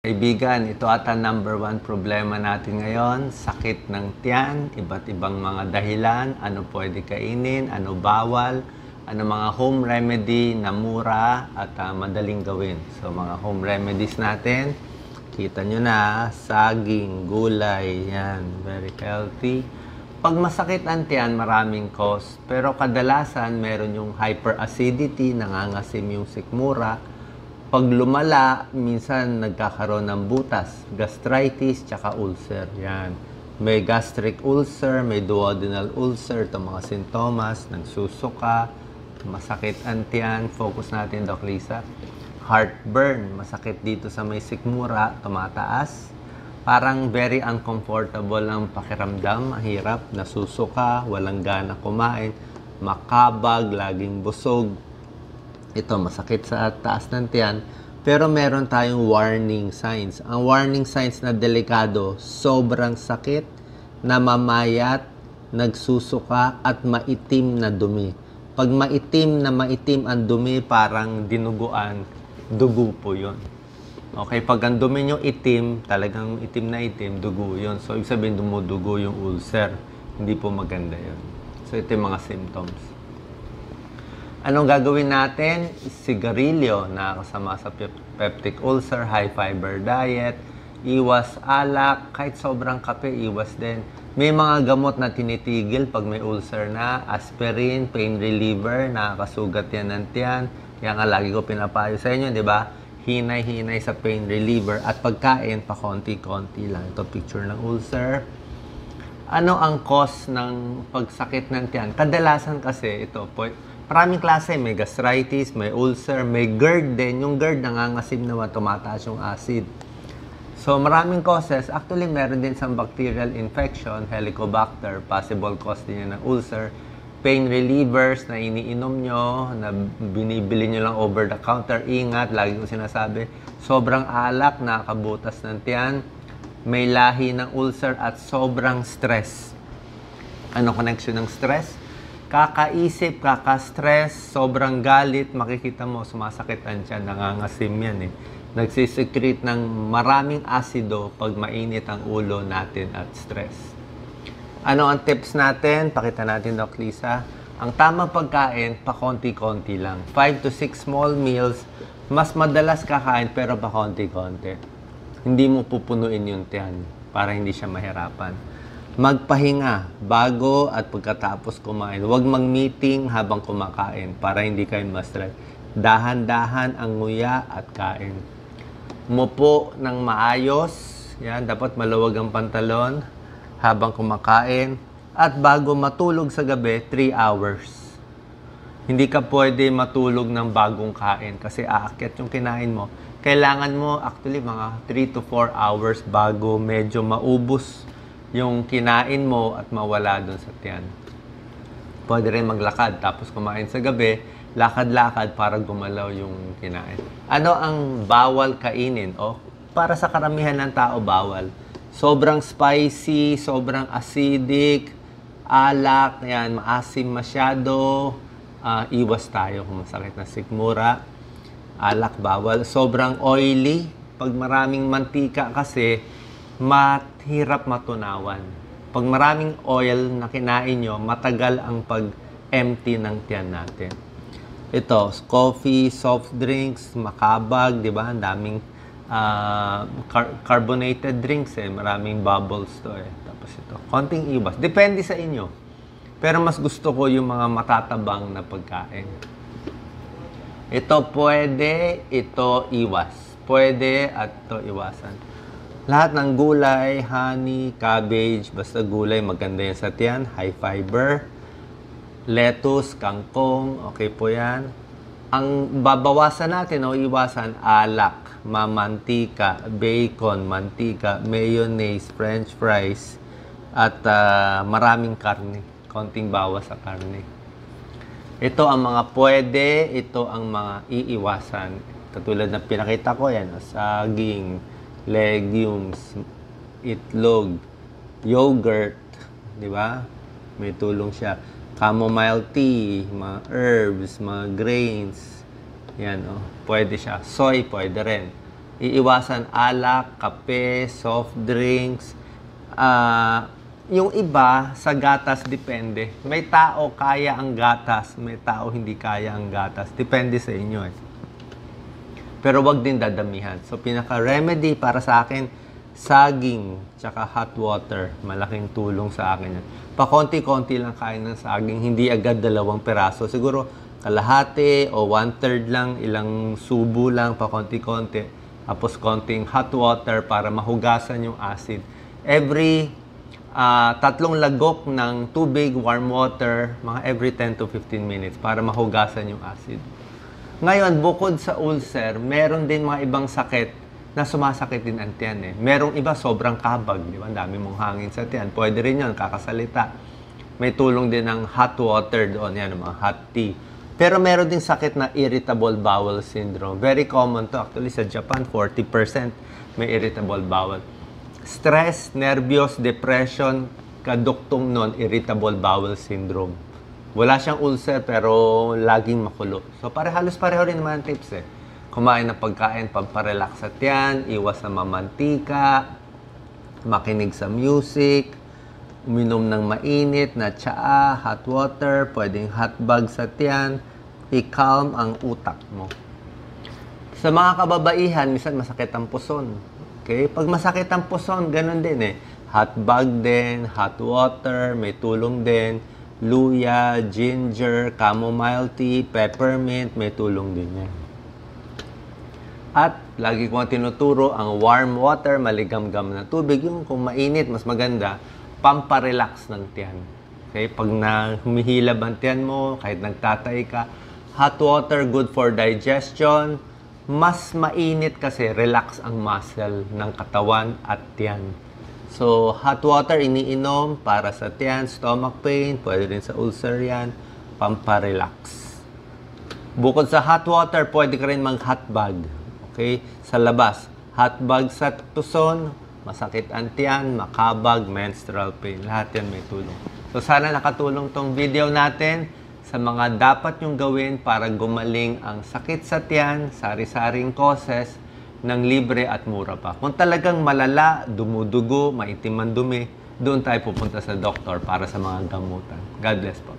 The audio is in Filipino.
Kaibigan, ito ata number one problema natin ngayon, sakit ng tiyan, iba't ibang mga dahilan, ano pwede kainin, ano bawal, ano mga home remedy na mura at madaling gawin. So mga home remedies natin, kita nyo na, saging, gulay, yan, very healthy. Pag masakit ang tiyan, maraming cause, pero kadalasan meron yung hyperacidity, nangangasim yung sikmura. Pag lumala, minsan nagkakaroon ng butas, gastritis, tsaka ulcer. Yan. May gastric ulcer, may duodenal ulcer, itong mga sintomas, nagsusuka, masakit ang tiyan. Focus natin, Doc Lisa. Heartburn, masakit dito sa may sikmura, tumataas. Parang very uncomfortable ang pakiramdam, mahirap, nasusuka, walang gana kumain, makabag, laging busog. Ito, masakit sa taas ng tiyan. Pero meron tayong warning signs. Ang warning signs na delikado, sobrang sakit, namamayat, nagsusuka, at maitim na dumi. Pag maitim ang dumi, parang dinuguan, dugo po yun. Okay, pag ang dumi nyo itim, talagang itim na itim, dugo yun. So, ibig sabihin, dumudugo yung ulcer. Hindi po maganda yun. So, ito yung mga symptoms. Anong gagawin natin? Sigarilyo, nakakasama sa peptic ulcer, high fiber diet, iwas alak, kahit sobrang kape, iwas din. May mga gamot na tinitigil pag may ulcer na, aspirin, pain reliever, nakakasugat yan ng tiyan. Yan nga lagi ko pinapayo sa inyo, di ba? Hinay-hinay sa pain reliever at pagkain, pa konti-konti lang. Ito picture ng ulcer. Ano ang cause ng pagsakit ng tiyan? Kadalasan kasi ito, maraming klase, may gastritis, may ulcer, may GERD din. Yung GERD, nangangasim naman, tumataas yung acid. So, maraming causes. Actually, meron din sa bacterial infection, Helicobacter, possible cause din yan ng ulcer. Pain relievers na iniinom nyo, na binibili nyo lang over the counter. Ingat, lagi ko sinasabi, sobrang alak, nakakabutas ng tiyan, may lahi ng ulcer at sobrang stress. Ano connection ng stress? Kakaisip, kaka-stress, sobrang galit, makikita mo, sumasakit ang tiyan, nangangasim yan eh. Nagsisecrete ng maraming asido pag mainit ang ulo natin at stress. Ano ang tips natin? Pakita natin, Doc Lisa. Ang tamang pagkain, pa konti-konti lang. 5 to 6 small meals, mas madalas kakain pero pa konti-konti. Hindi mo pupunuin yung tiyan para hindi siya mahirapan. Magpahinga bago at pagkatapos kumain. Huwag mag-meeting habang kumakain para hindi kayo ma-stress. Dahan-dahan ang nguya at kain. Umupo ng maayos. Yan, dapat maluwag ang pantalon habang kumakain. At bago matulog sa gabi, 3 hours. Hindi ka pwede matulog ng bagong kain kasi aakyat yung kinain mo. Kailangan mo actually mga 3 to 4 hours bago medyo maubos yung kinain mo at mawala dun sa tiyan. Pwede rin maglakad, tapos kumain sa gabi, lakad-lakad para gumalaw yung kinain. Ano ang bawal kainin? Para sa karamihan ng tao, bawal. Sobrang spicy, sobrang acidic, alak, yan, maasim masyado, iwas tayo kung masakit na sikmura. Alak, bawal. Sobrang oily, pag maraming mantika kasi, mahirap matunawan. Pag maraming oil na kinain nyo, matagal ang pag-empty ng tiyan natin. Ito, coffee, soft drinks, makabag, di ba? Ang daming carbonated drinks eh. Maraming bubbles to eh. Tapos ito, konting iwas. Depende sa inyo. Pero mas gusto ko yung mga matatabang na pagkain. Ito pwede, ito iwas. Pwede at ito iwasan. Lahat ng gulay, honey, cabbage, basta gulay, maganda yan sa tiyan. High fiber. Lettuce, kangkong, okay po yan. Ang babawasan natin o iwasan, alak, mamantika, bacon, mantika, mayonnaise, french fries, at maraming karne. Konting bawas sa karne. Ito ang mga pwede, ito ang mga iiwasan. Katulad na pinakita ko yan, saging, legumes, itlog, yogurt, di ba? May tulong siya. Chamomile tea, mga herbs, mga grains. Yan, pwede siya. Soy, pwede rin. Iiwasan alak, kape, soft drinks. Yung iba, sa gatas depende. May tao kaya ang gatas, may tao hindi kaya ang gatas. Depende sa inyo eh. Pero wag din dadamihan. So, pinaka-remedy para sa akin, saging, tsaka hot water. Malaking tulong sa akin yan. Pakonti-konti lang kain ng saging, hindi agad 2 piraso. Siguro, kalahati o 1/3 lang, ilang subo lang, pakonti-konti. Tapos, konting hot water para mahugasan yung acid. Every 3 lagok ng tubig, warm water, mga every 10 to 15 minutes para mahugasan yung acid. Ngayon, bukod sa ulcer, meron din mga ibang sakit na sumasakit din ang tiyan eh. Merong iba sobrang kabag, di ba? Ang dami mong hangin sa tiyan. Pwede rin yun, kakasalita. May tulong din ng hot water doon, yan, mga hot tea. Pero meron din sakit na irritable bowel syndrome. Very common to. Actually, sa Japan, 40% may irritable bowel. Stress, nervyos, depression, kaduktong nun, irritable bowel syndrome. Wala siyang ulcer pero laging makulo. So halos pareho rin naman ang tips eh. Kumain ng pagkain pamparelax sa tiyan, iwas sa mamantika, makinig sa music, uminom ng mainit na tsaa, hot water, pwedeng hot bag sa tiyan, i-calm ang utak mo. Sa mga kababaihan, minsan masakit ang puson. Okay? Pag masakit ang puson, ganun din eh. Hot bag din, hot water, may tulong din. Luya, ginger, chamomile tea, peppermint, may tulong din yan. At lagi ko tinuturo ang warm water, maligamgam na tubig. Yung kung mainit, mas maganda, pamparelax ng tiyan. Okay? Pag humihilab ang tiyan mo, kahit nagtatay ka, hot water, good for digestion. Mas mainit kasi relax ang muscle ng katawan at tiyan. So, hot water iniinom para sa tiyan, stomach pain, pwede rin sa ulcer yan, pamparelax. Bukod sa hot water, pwede ka rin mag-hot bag. Okay? Sa labas, hot bag sa tuson, masakit ang tiyan, makabag, menstrual pain. Lahat yan may tulong. So, sana nakatulong tong video natin sa mga dapat nyong gawin para gumaling ang sakit sa tiyan, sari-saring causes, ng libre at mura pa. Kung talagang malala, dumudugo, maitim ang dumi, doon tayo pupunta sa doktor para sa mga gamutan. God bless po.